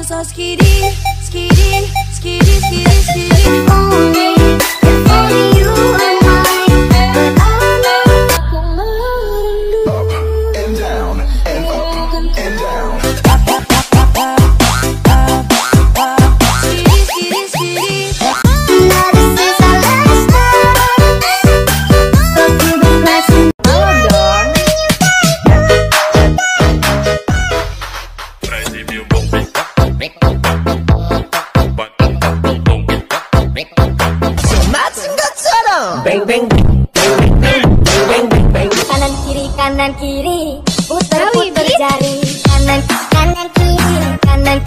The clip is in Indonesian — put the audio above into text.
so skitty, skitty, skitty, skitty, skitty. Only if only you and I, but I know aku merindu. Up and down and up and down. Skitty, skitty, skitty. Now this is our last night, so keep it pressing. Bang bang bang bang bang bang bang. Kanan kiri, puter puter jari. Kanan kiri, kanan